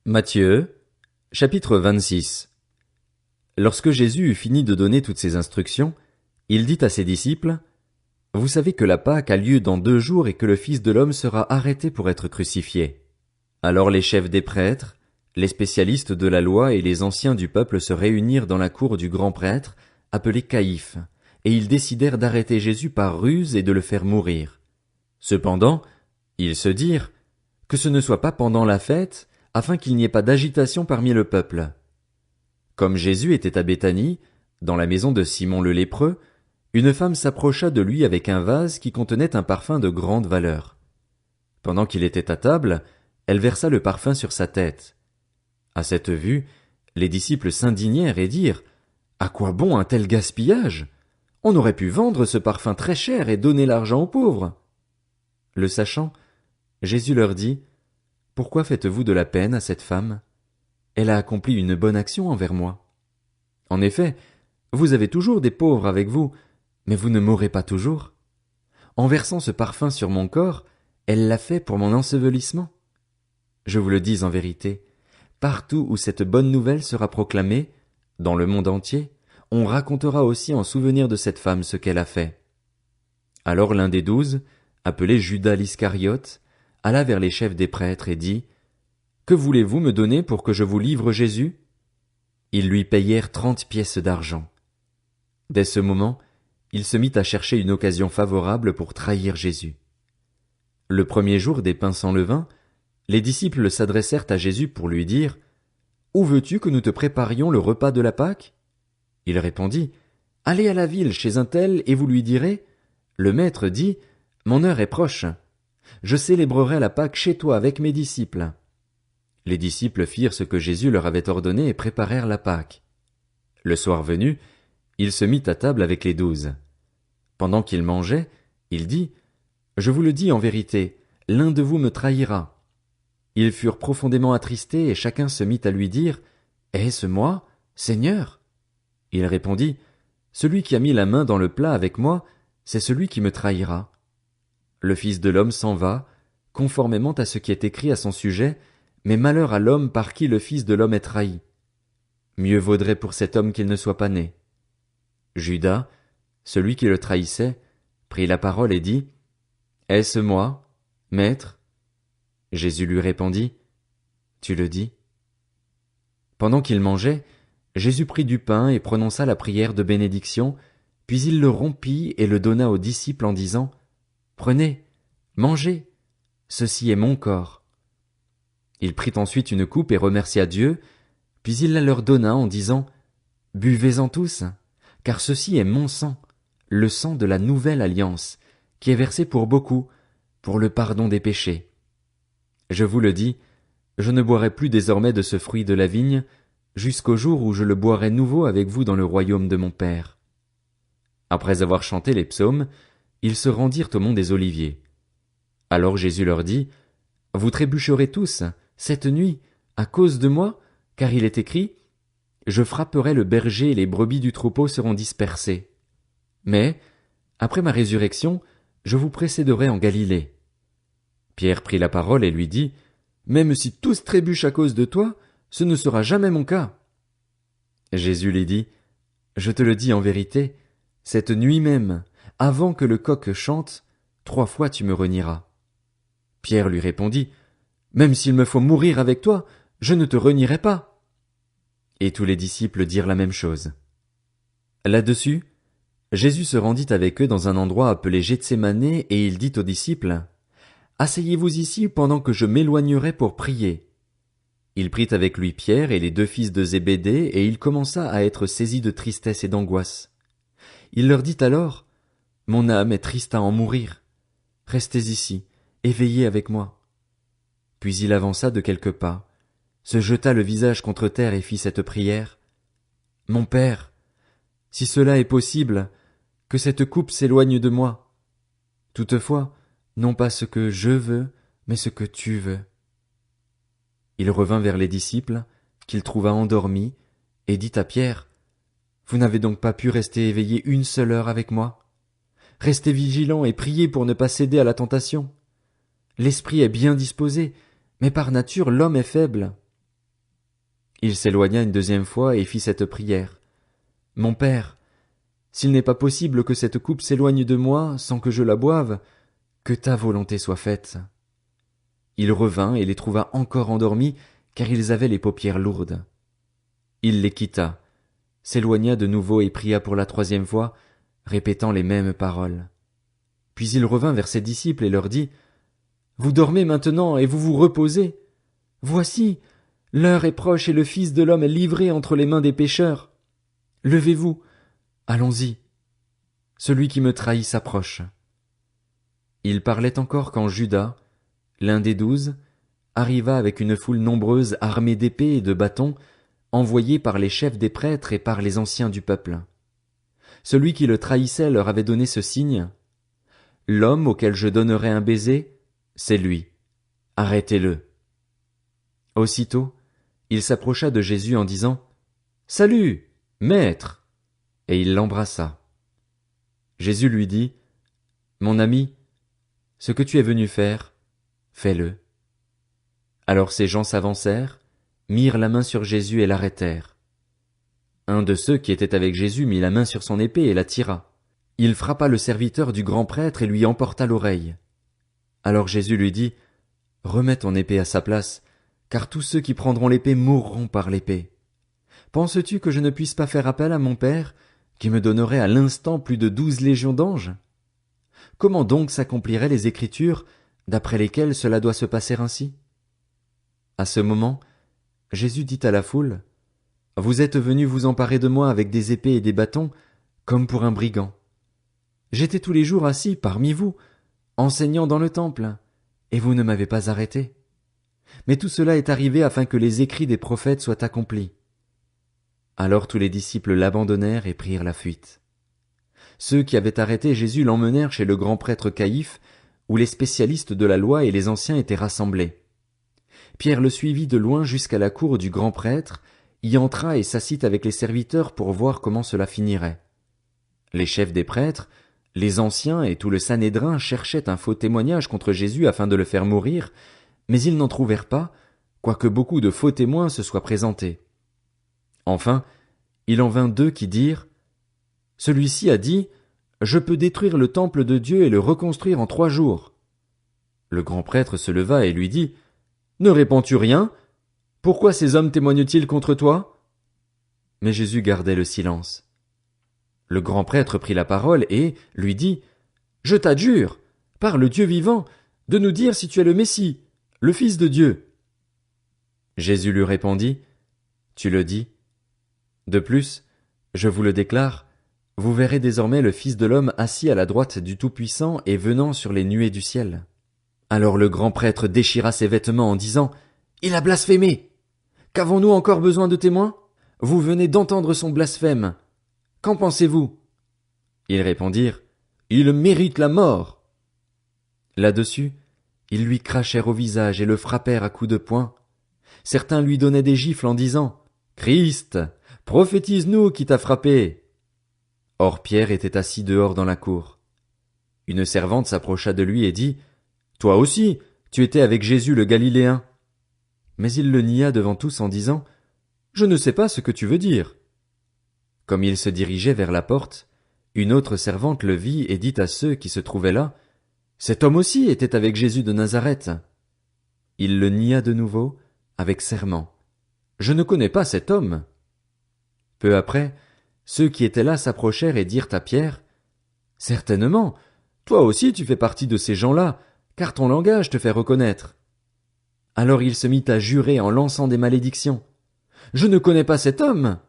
Matthieu, chapitre 26. Lorsque Jésus eut fini de donner toutes ces instructions, il dit à ses disciples, « Vous savez que la Pâque a lieu dans 2 jours et que le Fils de l'homme sera arrêté pour être crucifié. » Alors les chefs des prêtres, les spécialistes de la loi et les anciens du peuple se réunirent dans la cour du grand prêtre, appelé Caïphe, et ils décidèrent d'arrêter Jésus par ruse et de le faire mourir. Cependant, ils se dirent, « Que ce ne soit pas pendant la fête, afin qu'il n'y ait pas d'agitation parmi le peuple. » Comme Jésus était à Béthanie, dans la maison de Simon le lépreux, une femme s'approcha de lui avec un vase qui contenait un parfum de grande valeur. Pendant qu'il était à table, elle versa le parfum sur sa tête. À cette vue, les disciples s'indignèrent et dirent, « À quoi bon un tel gaspillage? On aurait pu vendre ce parfum très cher et donner l'argent aux pauvres. » Le sachant, Jésus leur dit, « Pourquoi faites-vous de la peine à cette femme? Elle a accompli une bonne action envers moi. En effet, vous avez toujours des pauvres avec vous, mais vous ne mourrez pas toujours. En versant ce parfum sur mon corps, elle l'a fait pour mon ensevelissement. Je vous le dis en vérité, partout où cette bonne nouvelle sera proclamée, dans le monde entier, on racontera aussi en souvenir de cette femme ce qu'elle a fait. » Alors l'un des 12, appelé Judas l'Iscariote, alla vers les chefs des prêtres et dit, « Que voulez-vous me donner pour que je vous livre Jésus? » Ils lui payèrent 30 pièces d'argent. Dès ce moment, il se mit à chercher une occasion favorable pour trahir Jésus. Le premier jour des pains sans levain, les disciples s'adressèrent à Jésus pour lui dire, « Où veux-tu que nous te préparions le repas de la Pâque? » Il répondit, « Allez à la ville chez un tel et vous lui direz, « Le maître dit, mon heure est proche. Je célébrerai la Pâque chez toi avec mes disciples. » Les disciples firent ce que Jésus leur avait ordonné et préparèrent la Pâque. Le soir venu, il se mit à table avec les 12. Pendant qu'il mangeait, il dit, « Je vous le dis en vérité, l'un de vous me trahira. » Ils furent profondément attristés et chacun se mit à lui dire, « Est-ce moi, Seigneur? » Il répondit, « Celui qui a mis la main dans le plat avec moi, c'est celui qui me trahira. Le Fils de l'homme s'en va, conformément à ce qui est écrit à son sujet, mais malheur à l'homme par qui le Fils de l'homme est trahi. Mieux vaudrait pour cet homme qu'il ne soit pas né. » Judas, celui qui le trahissait, prit la parole et dit, « Est-ce moi, Maître? » Jésus lui répondit, « Tu le dis. » Pendant qu'il mangeait, Jésus prit du pain et prononça la prière de bénédiction, puis il le rompit et le donna aux disciples en disant, « Prenez, mangez, ceci est mon corps. » Il prit ensuite une coupe et remercia Dieu, puis il la leur donna en disant, « Buvez-en tous, car ceci est mon sang, le sang de la nouvelle alliance, qui est versé pour beaucoup, pour le pardon des péchés. Je vous le dis, je ne boirai plus désormais de ce fruit de la vigne, jusqu'au jour où je le boirai nouveau avec vous dans le royaume de mon Père. » Après avoir chanté les psaumes, ils se rendirent au mont des Oliviers. Alors Jésus leur dit, « Vous trébucherez tous, cette nuit, à cause de moi, car il est écrit, « Je frapperai le berger et les brebis du troupeau seront dispersées. » Mais, après ma résurrection, je vous précéderai en Galilée. Pierre prit la parole et lui dit, « Même si tous trébuchent à cause de toi, ce ne sera jamais mon cas. » Jésus lui dit, « Je te le dis en vérité, cette nuit même, avant que le coq chante, 3 fois tu me renieras. » Pierre lui répondit, « Même s'il me faut mourir avec toi, je ne te renierai pas. » Et tous les disciples dirent la même chose. Là-dessus, Jésus se rendit avec eux dans un endroit appelé Gethsémané et il dit aux disciples, « Asseyez-vous ici pendant que je m'éloignerai pour prier. » Il prit avec lui Pierre et les 2 fils de Zébédée et il commença à être saisi de tristesse et d'angoisse. Il leur dit alors, « Mon âme est triste à en mourir. Restez ici, et veillez avec moi. » Puis il avança de quelques pas, se jeta le visage contre terre et fit cette prière. « Mon Père, si cela est possible, que cette coupe s'éloigne de moi. Toutefois, non pas ce que je veux, mais ce que tu veux. » Il revint vers les disciples, qu'il trouva endormis, et dit à Pierre, « Vous n'avez donc pas pu rester éveillé une seule heure avec moi? Restez vigilants et priez pour ne pas céder à la tentation. L'esprit est bien disposé, mais par nature l'homme est faible. » Il s'éloigna une deuxième fois et fit cette prière. Mon Père, s'il n'est pas possible que cette coupe s'éloigne de moi sans que je la boive, que ta volonté soit faite. Il revint et les trouva encore endormis, car ils avaient les paupières lourdes. Il les quitta, s'éloigna de nouveau et pria pour la troisième fois, répétant les mêmes paroles. Puis il revint vers ses disciples et leur dit, « Vous dormez maintenant et vous vous reposez. Voici, l'heure est proche et le Fils de l'homme est livré entre les mains des pécheurs. Levez-vous, allons-y. Celui qui me trahit s'approche. » Il parlait encore quand Judas, l'un des 12, arriva avec une foule nombreuse armée d'épées et de bâtons, envoyés par les chefs des prêtres et par les anciens du peuple. Celui qui le trahissait leur avait donné ce signe. « L'homme auquel je donnerai un baiser, c'est lui. Arrêtez-le. » Aussitôt, il s'approcha de Jésus en disant, « Salut, maître !» Et il l'embrassa. Jésus lui dit, « Mon ami, ce que tu es venu faire, fais-le. » Alors ces gens s'avancèrent, mirent la main sur Jésus et l'arrêtèrent. Un de ceux qui étaient avec Jésus mit la main sur son épée et la tira. Il frappa le serviteur du grand prêtre et lui emporta l'oreille. Alors Jésus lui dit, « Remets ton épée à sa place, car tous ceux qui prendront l'épée mourront par l'épée. Penses-tu que je ne puisse pas faire appel à mon Père, qui me donnerait à l'instant plus de 12 légions d'anges? Comment donc s'accompliraient les Écritures, d'après lesquelles cela doit se passer ainsi? » À ce moment, Jésus dit à la foule, « Vous êtes venus vous emparer de moi avec des épées et des bâtons, comme pour un brigand. J'étais tous les jours assis parmi vous, enseignant dans le temple, et vous ne m'avez pas arrêté. Mais tout cela est arrivé afin que les écrits des prophètes soient accomplis. » Alors tous les disciples l'abandonnèrent et prirent la fuite. Ceux qui avaient arrêté Jésus l'emmenèrent chez le grand prêtre Caïphe, où les spécialistes de la loi et les anciens étaient rassemblés. Pierre le suivit de loin jusqu'à la cour du grand prêtre, y entra et s'assit avec les serviteurs pour voir comment cela finirait. Les chefs des prêtres, les anciens et tout le Sanhédrin cherchaient un faux témoignage contre Jésus afin de le faire mourir, mais ils n'en trouvèrent pas, quoique beaucoup de faux témoins se soient présentés. Enfin, il en vint 2 qui dirent, « Celui-ci a dit, je peux détruire le temple de Dieu et le reconstruire en 3 jours. » Le grand prêtre se leva et lui dit, « Ne réponds-tu rien? Pourquoi ces hommes témoignent-ils contre toi? » Mais Jésus gardait le silence. Le grand prêtre prit la parole et lui dit, « Je t'adjure, par le Dieu vivant, de nous dire si tu es le Messie, le Fils de Dieu. » Jésus lui répondit, « Tu le dis. De plus, je vous le déclare, vous verrez désormais le Fils de l'homme assis à la droite du Tout-Puissant et venant sur les nuées du ciel. » Alors le grand prêtre déchira ses vêtements en disant, « Il a blasphémé! Qu'avons-nous encore besoin de témoins? Vous venez d'entendre son blasphème. Qu'en pensez-vous? » Ils répondirent, « Il mérite la mort. » Là-dessus, ils lui crachèrent au visage et le frappèrent à coups de poing. Certains lui donnaient des gifles en disant, « Christ, prophétise-nous qui t'a frappé. » Or Pierre était assis dehors dans la cour. Une servante s'approcha de lui et dit, « Toi aussi, tu étais avec Jésus le Galiléen. » Mais il le nia devant tous en disant, « Je ne sais pas ce que tu veux dire. » Comme il se dirigeait vers la porte, une autre servante le vit et dit à ceux qui se trouvaient là, « Cet homme aussi était avec Jésus de Nazareth. » Il le nia de nouveau, avec serment, « Je ne connais pas cet homme. » Peu après, ceux qui étaient là s'approchèrent et dirent à Pierre, « Certainement, toi aussi tu fais partie de ces gens-là, car ton langage te fait reconnaître. » Alors il se mit à jurer en lançant des malédictions. « Je ne connais pas cet homme. »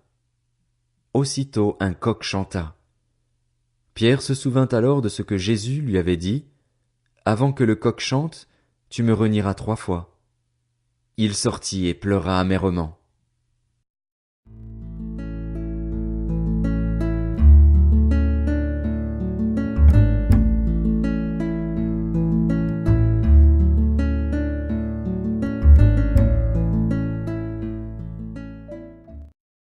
Aussitôt un coq chanta. Pierre se souvint alors de ce que Jésus lui avait dit, « Avant que le coq chante, tu me renieras 3 fois. » Il sortit et pleura amèrement.